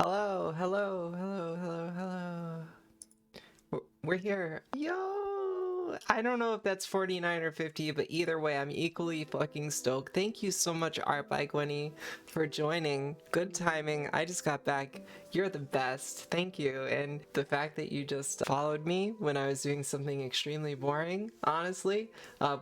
Hello, hello, hello, hello, hello. We're here. Yo! I don't know if that's 49 or 50, but either way, I'm equally fucking stoked. Thank you so much, Art by Gwenny, for joining. Good timing. I just got back. You're the best. Thank you. And the fact that you just followed me when I was doing something extremely boring, honestly,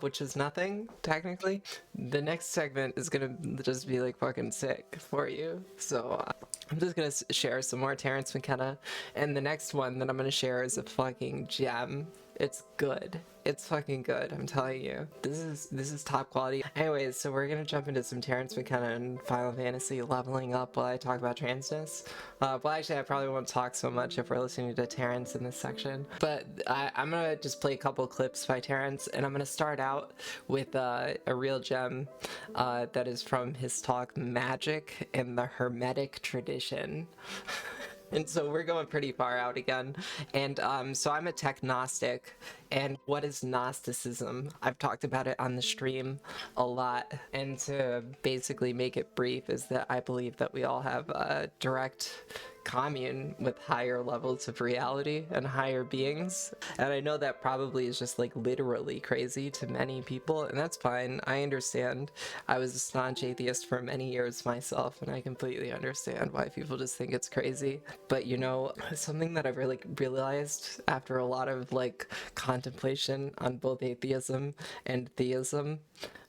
which is nothing, technically. The next segment is gonna just be like fucking sick for you. So, I'm just gonna share some more Terrence McKenna, and the next one that I'm gonna share is a fucking gem. It's good. It's fucking good, I'm telling you. This is top quality. Anyways, so we're gonna jump into some Terrence McKenna and Final Fantasy leveling up while I talk about transness. Well, actually, I probably won't talk so much if we're listening to Terrence in this section. But I'm gonna just play a couple clips by Terrence, and I'm gonna start out with a real gem that is from his talk Magic and the Hermetic Tradition. And so we're going pretty far out again. And so I'm a tech Gnostic. And what is Gnosticism? I've talked about it on the stream a lot. And to basically make it brief is that I believe that we all have a direct commune with higher levels of reality and higher beings. And I know that probably is just like literally crazy to many people, and that's fine. I understand. I was a staunch atheist for many years myself, and I completely understand why people just think it's crazy. But you know, something that I've really realized after a lot of like contemplation on both atheism and theism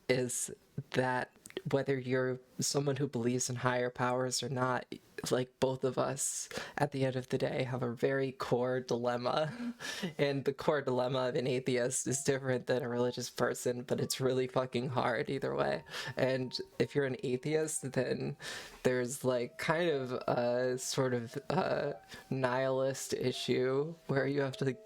is that whether you're someone who believes in higher powers or not, like both of us at the end of the day have a very core dilemma. And the core dilemma of an atheist is different than a religious person, but it's really fucking hard either way. And if you're an atheist, then there's like kind of a sort of nihilist issue where you have to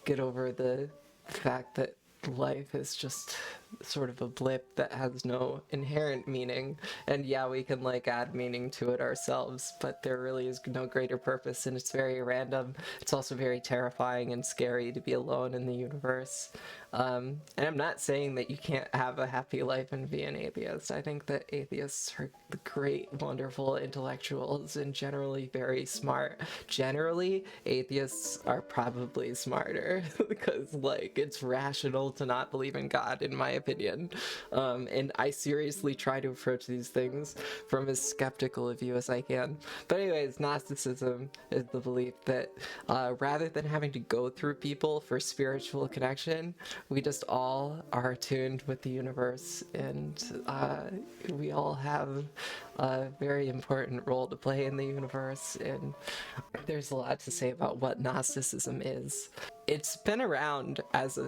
get over the fact that life is just sort of a blip that has no inherent meaning. And yeah, we can like add meaning to it ourselves, but there really is no greater purpose, and it's very random. It's also very terrifying and scary to be alone in the universe. And I'm not saying that you can't have a happy life and be an atheist. I think that atheists are great, wonderful intellectuals and generally very smart. Generally, atheists are probably smarter because, like, it's rational to not believe in God, in my opinion. And I seriously try to approach these things from as skeptical a view as I can. But anyways, Gnosticism is the belief that rather than having to go through people for spiritual connection, we just all are attuned with the universe, and we all have a very important role to play in the universe. And there's a lot to say about what Gnosticism is. It's been around as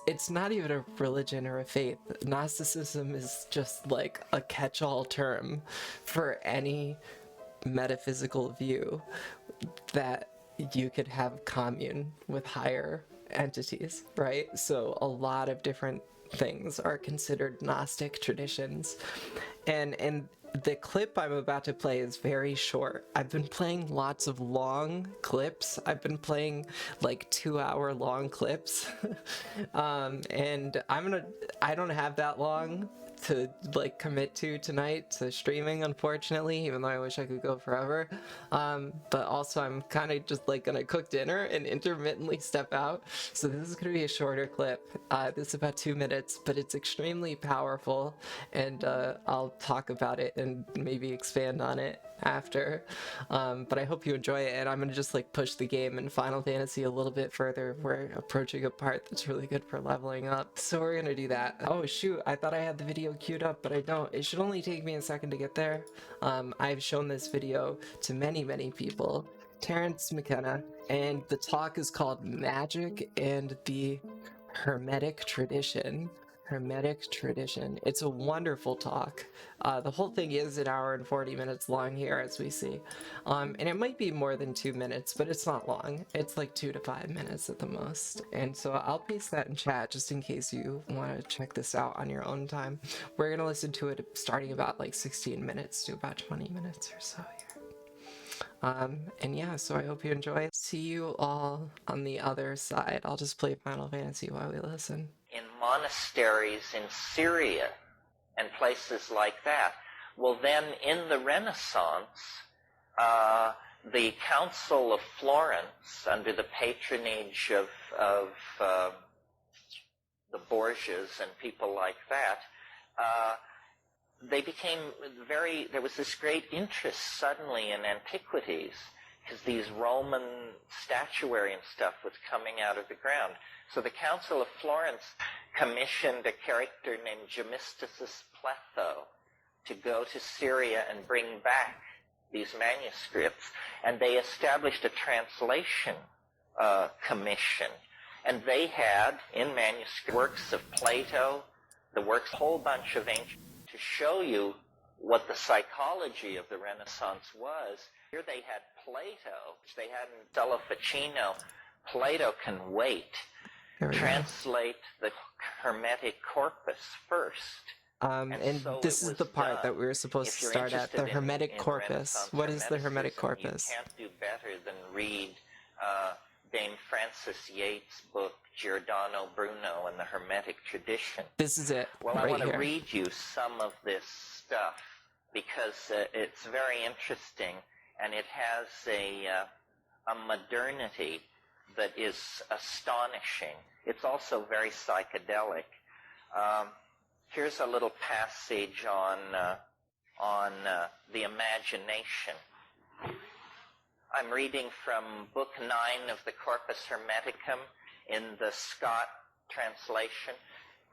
it's not even a religion or a faith. Gnosticism is just like a catch-all term for any metaphysical view that you could have commune with higher entities, right? So a lot of different things are considered Gnostic traditions. And the clip I'm about to play is very short. I've been playing lots of long clips. I've been playing like 2-hour long clips. And I don't have that long to like commit to tonight to streaming, unfortunately, even though I wish I could go forever. But also I'm kind of just like gonna cook dinner and intermittently step out, so this is gonna be a shorter clip. This is about 2 minutes, but it's extremely powerful, and I'll talk about it and maybe expand on it after. But I hope you enjoy it, and I'm gonna just like push the game in Final Fantasy a little bit further. We're approaching a part that's really good for leveling up, so we're gonna do that. Oh shoot, I thought I had the video queued up, but I don't. It should only take me a second to get there. I've shown this video to many people. Terrence McKenna, and the talk is called Magic and the Hermetic Tradition. Hermetic Tradition. It's a wonderful talk. The whole thing is 1 hour and 40 minutes long here, as we see. And it might be more than 2 minutes, but it's not long. It's like 2 to 5 minutes at the most. And so I'll paste that in chat just in case you want to check this out on your own time. We're going to listen to it starting about like 16 minutes to about 20 minutes or so here. And yeah, so I hope you enjoy. See you all on the other side. I'll just play Final Fantasy while we listen. In monasteries in Syria and places like that. Well, then in the Renaissance, the Council of Florence, under the patronage of the Borgias and people like that, they became there was this great interest suddenly in antiquities, because these Roman statuary and stuff was coming out of the ground. So the Council of Florence commissioned a character named Gemisticus Pletho to go to Syria and bring back these manuscripts, and they established a translation commission. And they had, in manuscript, works of Plato, a whole bunch of ancient, to show you what the psychology of the Renaissance was. Here they had Plato, which they had in Della Ficino. Plato can wait. Translate the Hermetic corpus first. And so this is the part that we were supposed to start at, the Hermetic corpus. What is the Hermetic corpus? You can't do better than read Dame Frances Yates' book, Giordano Bruno and the Hermetic Tradition. This is it, Well, right I want to here. read you some of this stuff, because it's very interesting, and it has a modernity that is astonishing. It's also very psychedelic. Here's a little passage on the imagination. I'm reading from Book 9 of the Corpus Hermeticum in the Scott translation.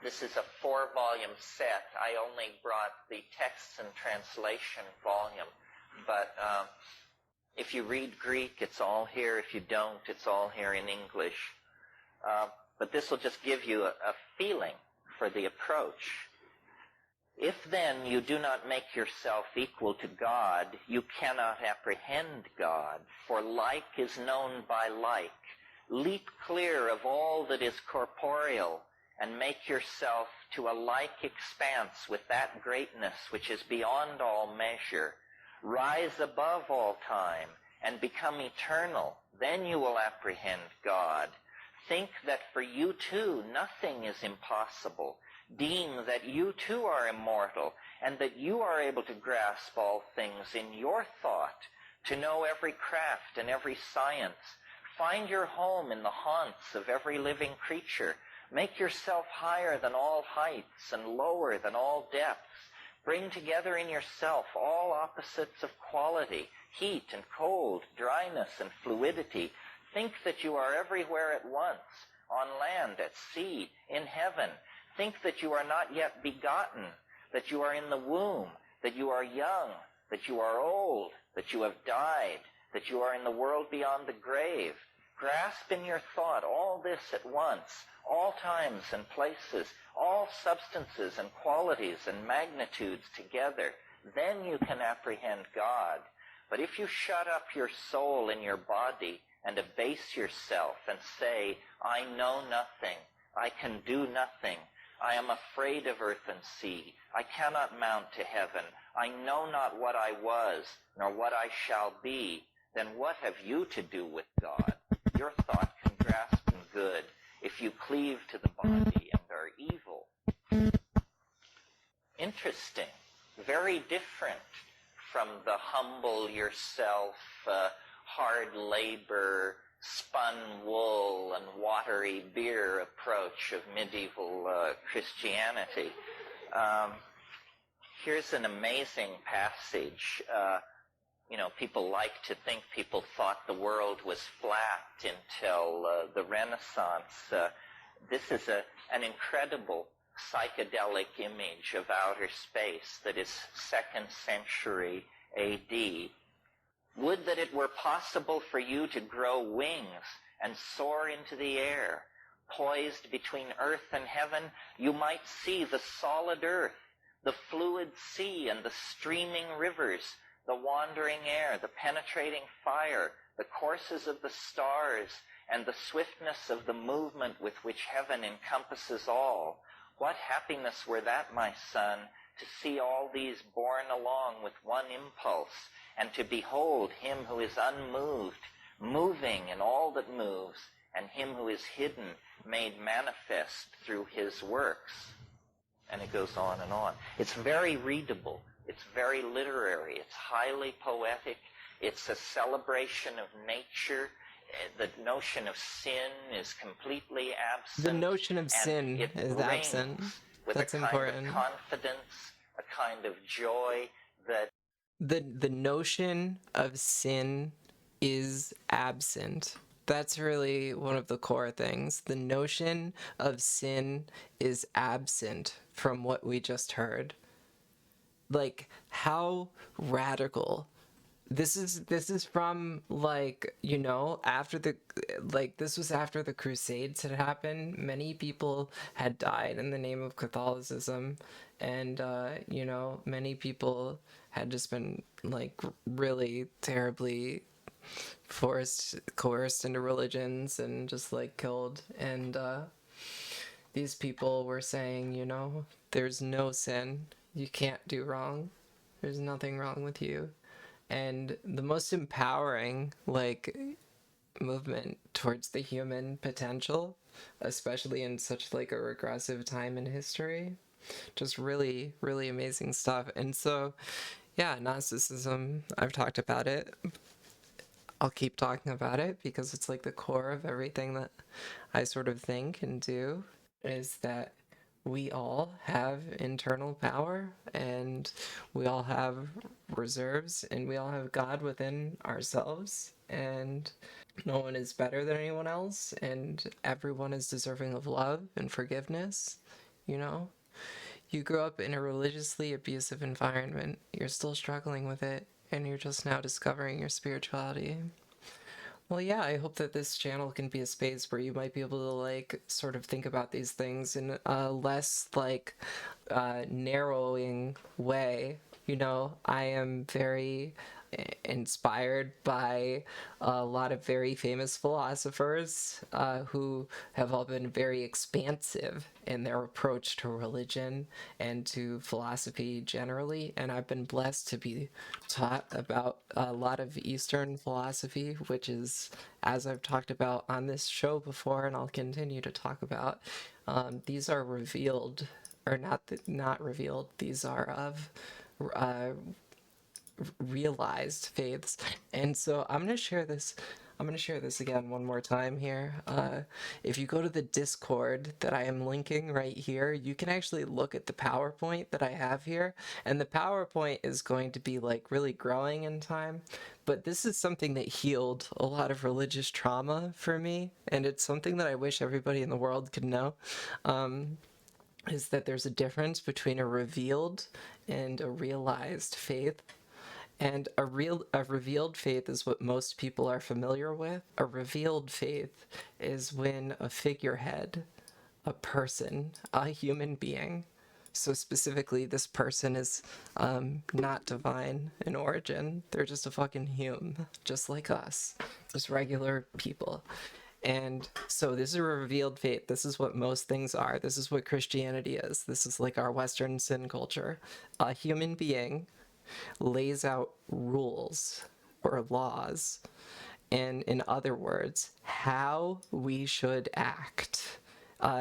This is a 4-volume set. I only brought the text and translation volume, but if you read Greek, it's all here. If you don't, it's all here in English. But this will just give you a feeling for the approach. If then you do not make yourself equal to God, you cannot apprehend God, for like is known by like. Leap clear of all that is corporeal, and make yourself to a like expanse with that greatness which is beyond all measure. Rise above all time, and become eternal. Then you will apprehend God. Think that for you too nothing is impossible. Deem that you too are immortal, and that you are able to grasp all things in your thought, to know every craft and every science. Find your home in the haunts of every living creature. Make yourself higher than all heights and lower than all depths. Bring together in yourself all opposites of quality, heat and cold, dryness and fluidity. Think that you are everywhere at once, on land, at sea, in heaven. Think that you are not yet begotten, that you are in the womb, that you are young, that you are old, that you have died, that you are in the world beyond the grave. Grasp in your thought all this at once, all times and places, all substances and qualities and magnitudes together. Then you can apprehend God. But if you shut up your soul in your body and abase yourself and say, I know nothing, I can do nothing, I am afraid of earth and sea, I cannot mount to heaven, I know not what I was, nor what I shall be, then what have you to do with God? Your thought can grasp in good if you cleave to the body and are evil. Interesting. Very different from the humble yourself, hard labor, spun wool and watery beer approach of medieval Christianity. Here's an amazing passage. People like to think people thought the world was flat until the Renaissance. This is an incredible psychedelic image of outer space that is 2nd century AD. Would that it were possible for you to grow wings and soar into the air. Poised between earth and heaven, you might see the solid earth, the fluid sea and the streaming rivers, the wandering air, the penetrating fire, the courses of the stars, and the swiftness of the movement with which heaven encompasses all. What happiness were that, my son, to see all these borne along with one impulse, and to behold him who is unmoved, moving in all that moves, and him who is hidden, made manifest through his works. And it goes on and on. It's very readable. It's very literary. It's highly poetic. It's a celebration of nature. The notion of sin is completely absent. The notion of and sin it is rings absent. with That's a kind important. of confidence, a kind of joy that The notion of sin is absent. That's really one of the core things. The notion of sin is absent from what we just heard. Like, how radical. This is from, like, you know, after the, like, this was after the Crusades had happened. Many people had died in the name of Catholicism, and you know, many people had just been, like, really terribly coerced into religions and just, like, killed. And these people were saying, you know, there's no sin, you can't do wrong, there's nothing wrong with you. And the most empowering, like, movement towards the human potential, especially in such, like, a regressive time in history. Just really, really amazing stuff. And so, yeah, Gnosticism, I've talked about it. I'll keep talking about it because it's, like, the core of everything that I sort of think and do, is that we all have internal power, and we all have reserves, and we all have God within ourselves, and no one is better than anyone else, and everyone is deserving of love and forgiveness. You know, you grew up in a religiously abusive environment, you're still struggling with it, and you're just now discovering your spirituality. Well, yeah, I hope that this channel can be a space where you might be able to, like, sort of think about these things in a less, like, narrowing way. You know, I am very inspired by a lot of very famous philosophers who have all been very expansive in their approach to religion and to philosophy generally. And I've been blessed to be taught about a lot of Eastern philosophy, which is, as I've talked about on this show before, and I'll continue to talk about, these are revealed, or not revealed, these are of realized faiths. And so I'm going to share this again one more time here. If you go to the Discord that I am linking right here, you can actually look at the PowerPoint that I have here, and the PowerPoint is going to be, like, really growing in time, but this is something that healed a lot of religious trauma for me, and it's something that I wish everybody in the world could know. Is that there's a difference between a revealed and a realized faith. And a revealed faith is what most people are familiar with. A revealed faith is when a figurehead, a person, a human being, so specifically this person is not divine in origin. They're just a fucking human, just like us, just regular people. And so this is a revealed faith. This is what most things are. This is what Christianity is. This is like our Western sin culture. A human being lays out rules or laws, and in other words, how we should act.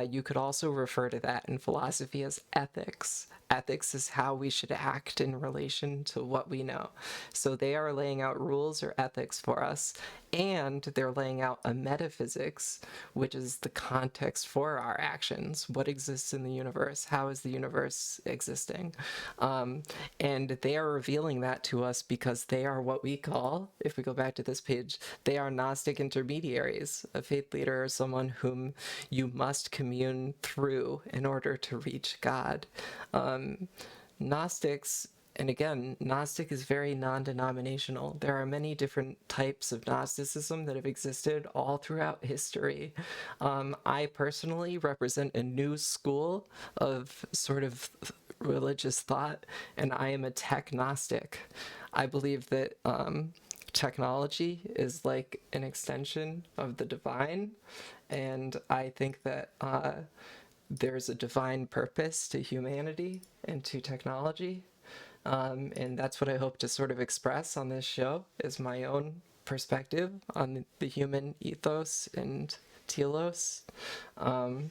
You could also refer to that in philosophy as ethics. Ethics is how we should act in relation to what we know. So they are laying out rules or ethics for us, and they're laying out a metaphysics, which is the context for our actions. What exists in the universe? How is the universe existing? And they are revealing that to us because they are what we call, if we go back to this page, they are Gnostic intermediaries. A faith leader is someone whom you must commune through in order to reach God. Gnostics, and again, Gnostic is very non-denominational. There are many different types of Gnosticism that have existed all throughout history. I personally represent a new school of sort of religious thought, and I am a tech Gnostic. I believe that technology is like an extension of the divine, and I think that there's a divine purpose to humanity and to technology. And that's what I hope to sort of express on this show, is my own perspective on the human ethos and telos. And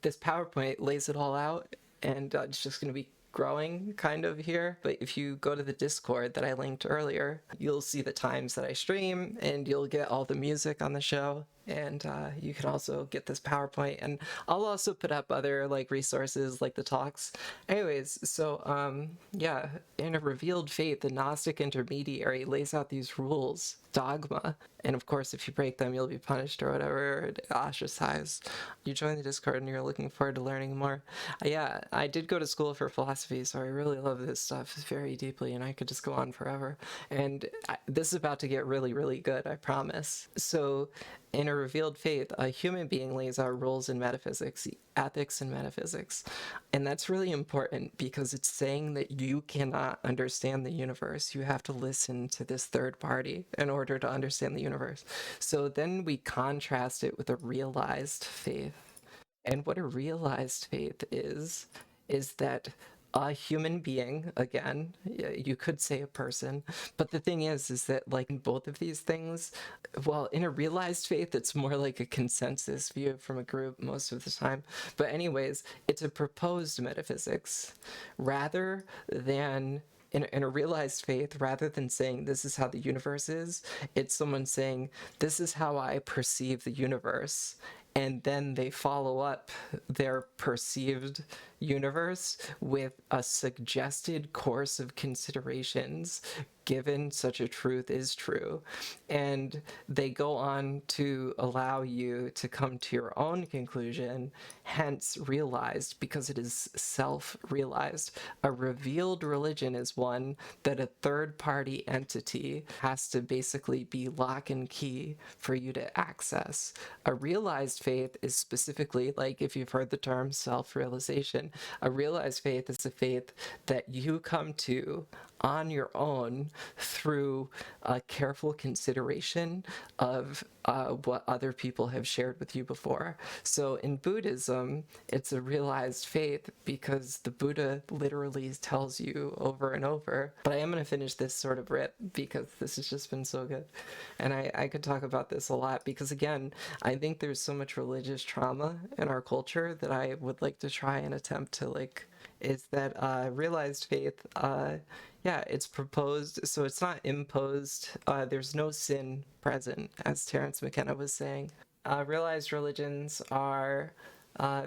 this PowerPoint lays it all out, and it's just going to be growing kind of here, but if you go to the Discord that I linked earlier, you'll see the times that I stream, and you'll get all the music on the show, and you can also get this PowerPoint, and I'll also put up other like resources like the talks. Anyways, so yeah, in a revealed faith, the Gnostic intermediary lays out these rules, dogma, and of course if you break them you'll be punished or whatever, ostracized. You join the Discord and you're looking forward to learning more. Yeah, I did go to school for philosophy, so I really love this stuff very deeply, and I could just go on forever. And this is about to get really, really good, I promise. So in a revealed faith, a human being lays out rules in metaphysics, ethics and metaphysics. And that's really important because it's saying that you cannot understand the universe. You have to listen to this third party in order to understand the universe. So then we contrast it with a realized faith. And what a realized faith is that a human being, again, you could say a person, but the thing is that like in both of these things, well, in a realized faith, it's more like a consensus view from a group most of the time. But anyways, it's a proposed metaphysics rather than in a realized faith, rather than saying this is how the universe is, it's someone saying this is how I perceive the universe. And then they follow up their perceived universe with a suggested course of considerations given such a truth is true. And they go on to allow you to come to your own conclusion, hence realized, because it is self-realized. A revealed religion is one that a third-party entity has to basically be lock and key for you to access. A realized faith is specifically, like if you've heard the term self-realization, a realized faith is a faith that you come to on your own through a careful consideration of what other people have shared with you before. So in Buddhism, it's a realized faith because the Buddha literally tells you over and over. But I am going to finish this sort of rip because this has just been so good. And I could talk about this a lot because, again, I think there's so much religious trauma in our culture that I would like to try and attempt to, like, is that realized faith, yeah, it's proposed, so it's not imposed. There's no sin present, as Terence McKenna was saying. Realized religions are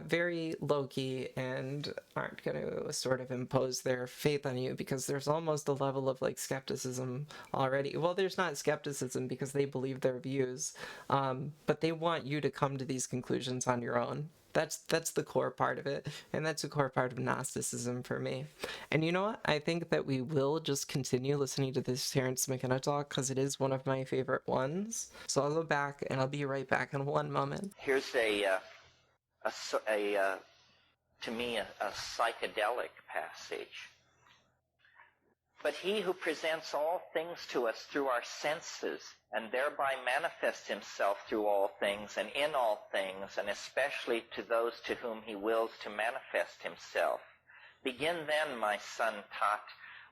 very low-key and aren't going to sort of impose their faith on you because there's almost a level of like skepticism already. Well, there's not skepticism because they believe their views, but they want you to come to these conclusions on your own. That's the core part of it, and that's a core part of Gnosticism for me. And you know what? I think that we will just continue listening to this Terence McKenna talk because it is one of my favorite ones. So I'll go back, and I'll be right back in one moment. Here's to me, a psychedelic passage. But he who presents all things to us through our senses, and thereby manifests himself through all things and in all things, and especially to those to whom he wills to manifest himself. Begin then, my son Tat,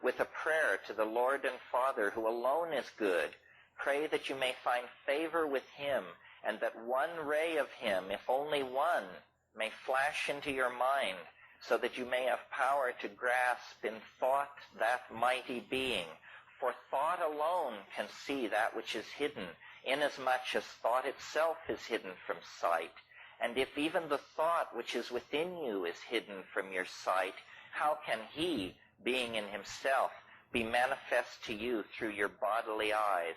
with a prayer to the Lord and Father, who alone is good. Pray that you may find favor with him, and that one ray of him, if only one, may flash into your mind, so that you may have power to grasp in thought that mighty being. For thought alone can see that which is hidden, inasmuch as thought itself is hidden from sight. And if even the thought which is within you is hidden from your sight, how can he, being in himself, be manifest to you through your bodily eyes?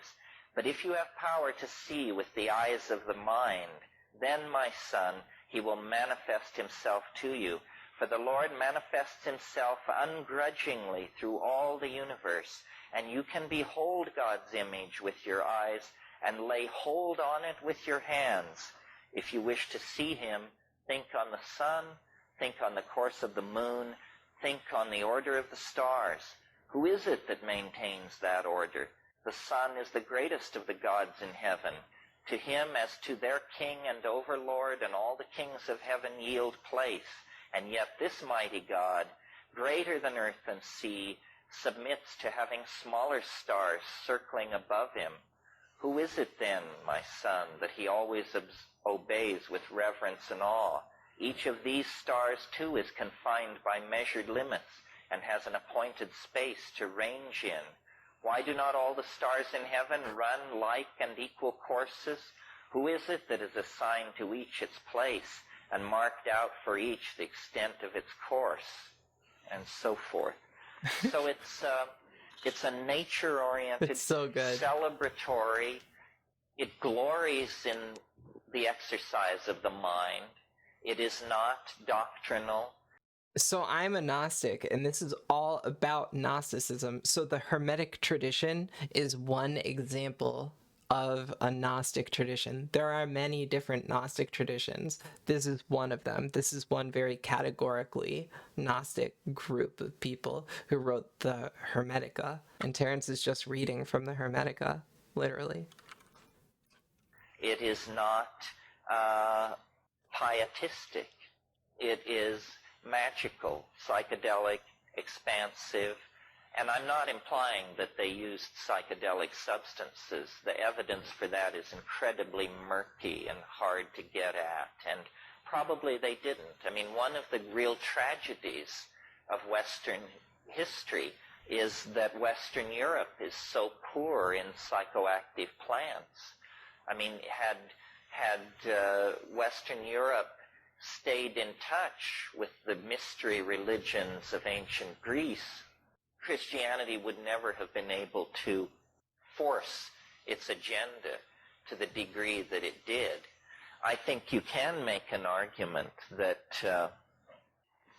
But if you have power to see with the eyes of the mind, then, my son, he will manifest himself to you. For the Lord manifests himself ungrudgingly through all the universe, and you can behold God's image with your eyes and lay hold on it with your hands. If you wish to see him, think on the sun, think on the course of the moon, think on the order of the stars. Who is it that maintains that order? The sun is the greatest of the gods in heaven. To him as to their king and overlord, and all the kings of heaven yield place. And yet this mighty God, greater than earth and sea, submits to having smaller stars circling above him. Who is it then, my son, that he always obeys with reverence and awe? Each of these stars, too, is confined by measured limits. and has an appointed space to range in. Why do not all the stars in heaven run like and equal courses? Who is it that is assigned to each its place and marked out for each the extent of its course? And so forth. So it's a nature-oriented, It's so good. celebratory. It glories in the exercise of the mind. It is not doctrinal. So I'm a Gnostic, and this is all about Gnosticism. So the Hermetic tradition is one example of a Gnostic tradition. There are many different Gnostic traditions. This is one of them. This is one very categorically Gnostic group of people who wrote the Hermetica. And Terence is just reading from the Hermetica, literally. It is not pietistic. It is magical, psychedelic, expansive, and I'm not implying that they used psychedelic substances. The evidence for that is incredibly murky and hard to get at, and probably they didn't. I mean, one of the real tragedies of Western history is that Western Europe is so poor in psychoactive plants. I mean, had Western Europe stayed in touch with the mystery religions of ancient Greece, Christianity would never have been able to force its agenda to the degree that it did. I think you can make an argument that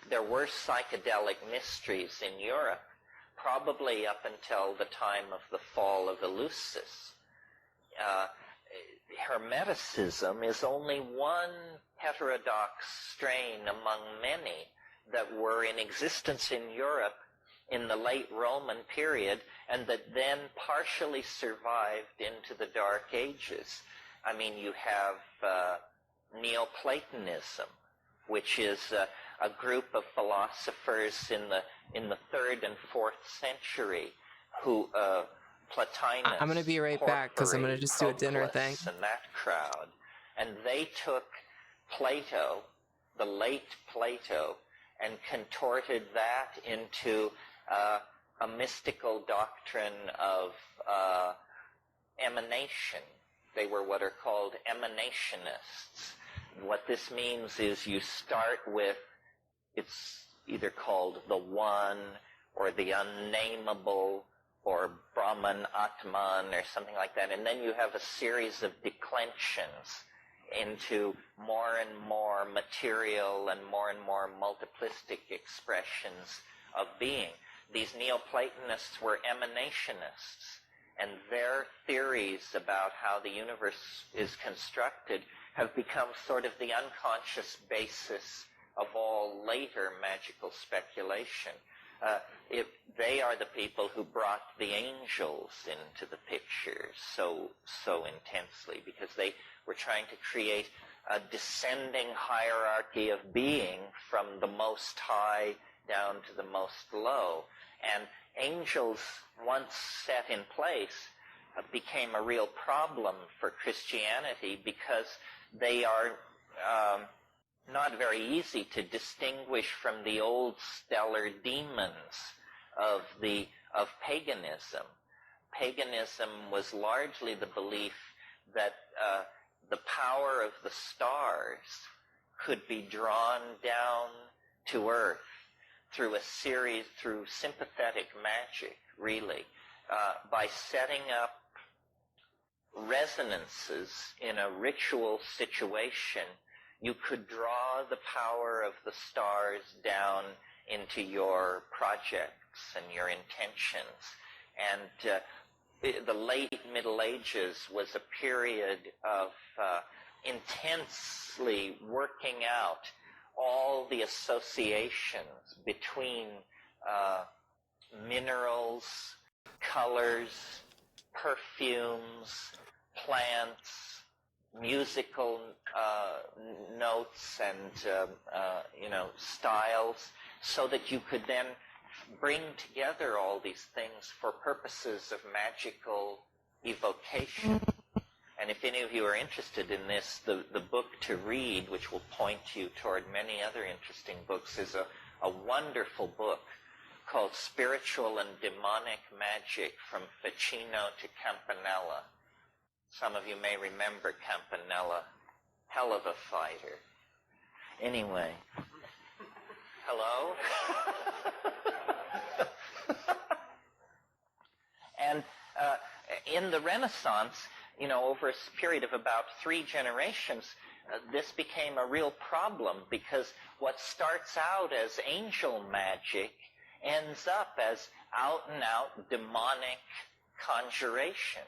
there were psychedelic mysteries in Europe, probably up until the time of the fall of Eleusis. Hermeticism is only one heterodox strain among many that were in existence in Europe in the late Roman period and that then partially survived into the Dark Ages. I mean, you have Neoplatonism, which is a group of philosophers in the 3rd and 4th century who Plotinus, I'm going to be right back because I'm going to just do a dinner thing. And that crowd. And they took Plato, the late Plato, and contorted that into a mystical doctrine of emanation. They were what are called emanationists. What this means is you start with, it's either called the One or the Unnameable or Brahman, Atman, or something like that. And then you have a series of declensions into more and more material and more multiplistic expressions of being. These Neoplatonists were emanationists, and their theories about how the universe is constructed have become sort of the unconscious basis of all later magical speculation. They are the people who brought the angels into the picture so intensely, because they were trying to create a descending hierarchy of being from the most high down to the most low. And angels, once set in place, became a real problem for Christianity because they are not very easy to distinguish from the old stellar demons of paganism. Paganism was largely the belief that the power of the stars could be drawn down to earth through sympathetic magic, really, by setting up resonances in a ritual situation. You could draw the power of the stars down into your projects and your intentions. And the late Middle Ages was a period of intensely working out all the associations between minerals, colors, perfumes, plants, musical notes and styles, so that you could then bring together all these things for purposes of magical evocation. And if any of you are interested in this, the book to read, which will point you toward many other interesting books, is a wonderful book called Spiritual and Demonic Magic from Ficino to Campanella. Some of you may remember Campanella, hell of a fighter. Anyway, hello? And in the Renaissance, over a period of about 3 generations, this became a real problem, because what starts out as angel magic ends up as out-and-out demonic conjuration.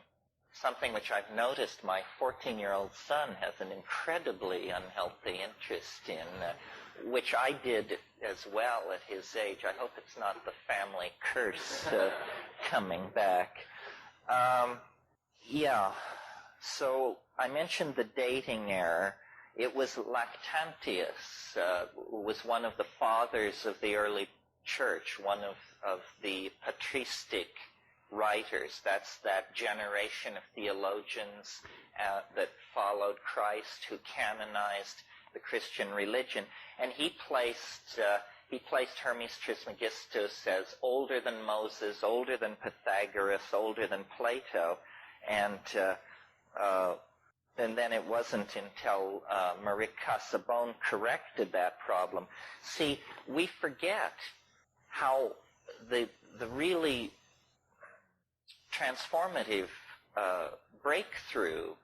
Something which I've noticed my 14-year-old son has an incredibly unhealthy interest in, which I did as well at his age. I hope it's not the family curse coming back. So I mentioned the dating error. It was Lactantius, was one of the fathers of the early church, one of the patristic writers. That's that generation of theologians that followed Christ, who canonized the Christian religion. And he placed Hermes Trismegistus as older than Moses, older than Pythagoras, older than Plato. And then it wasn't until Marie Casaubon corrected that problem. See, we forget how the really transformative breakthrough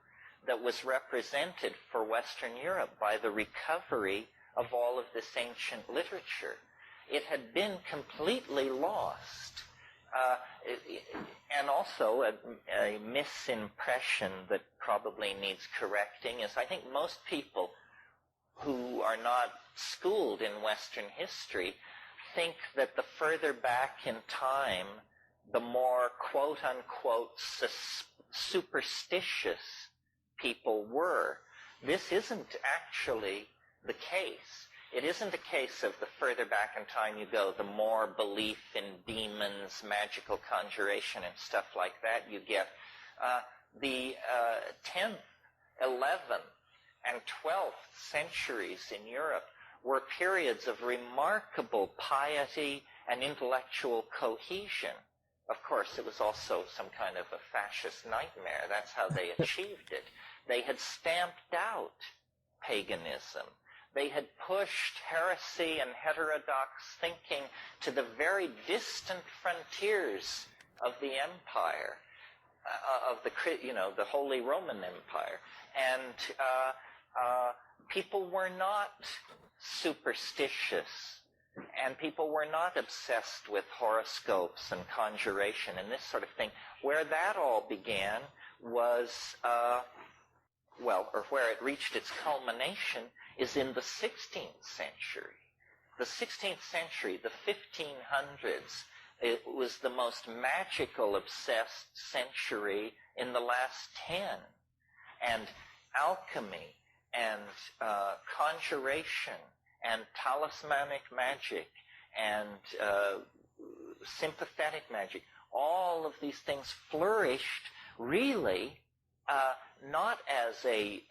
that was represented for Western Europe by the recovery of all of this ancient literature. It had been completely lost. And also a misimpression that probably needs correcting is, I think most people who are not schooled in Western history think that the further back in time, the more quote-unquote superstitious people were. This isn't actually the case. It isn't a case of the further back in time you go, the more belief in demons, magical conjuration, and stuff like that you get. The 10th, 11th, and 12th centuries in Europe were periods of remarkable piety and intellectual cohesion. Of course, it was also some kind of a fascist nightmare. That's how they achieved it. They had stamped out paganism. They had pushed heresy and heterodox thinking to the very distant frontiers of the empire, of the Holy Roman Empire. And people were not superstitious, and people were not obsessed with horoscopes and conjuration and this sort of thing. Where that all began was, or where it reached its culmination, is in the 16th century. The 16th century, the 1500s, it was the most magical, obsessed century in the last 10. And alchemy and conjuration and talismanic magic and sympathetic magic, all of these things flourished really not as a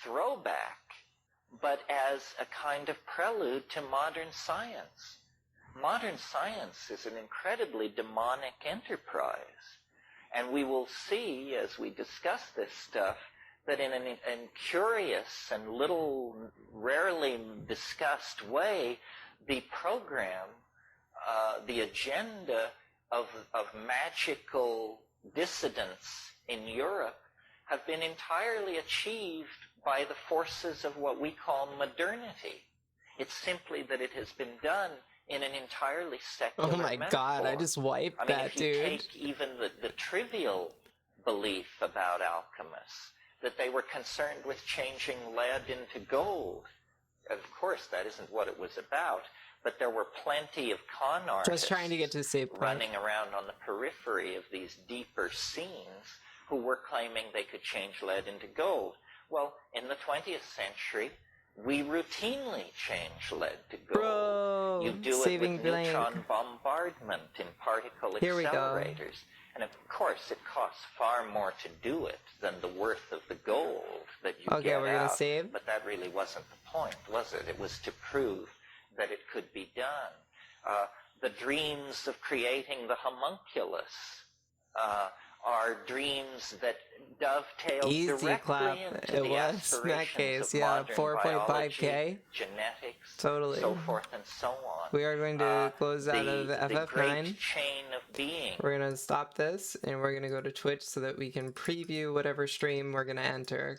throwback, but as a kind of prelude to modern science. Modern science is an incredibly demonic enterprise. And we will see, as we discuss this stuff, that in a curious and rarely discussed way, the program, the agenda of magical dissidents in Europe have been entirely achieved by the forces of what we call modernity. It's simply that it has been done in an entirely secular Oh my God, I just wiped that, dude. If you take even the trivial belief about alchemists, that they were concerned with changing lead into gold. Of course, that isn't what it was about, but there were plenty of con artists just trying to get to the same point, running around on the periphery of these deeper scenes who were claiming they could change lead into gold. Well, in the 20th century, we routinely change lead to gold. Bro, you do it with neutron bombardment in particle accelerators. And of course, it costs far more to do it than the worth of the gold that you get out. Okay, we're gonna save. But that really wasn't the point, was it? It was to prove that it could be done. The dreams of creating the homunculus are dreams that dovetail Easy directly clap. into It the was in that aspirations case, of yeah. modern 4.5K. biology, genetics, Totally. so forth and so on. We are going to close out of The FF9. great chain of being. We're going to stop this and we're going to go to Twitch so that we can preview whatever stream we're going to enter.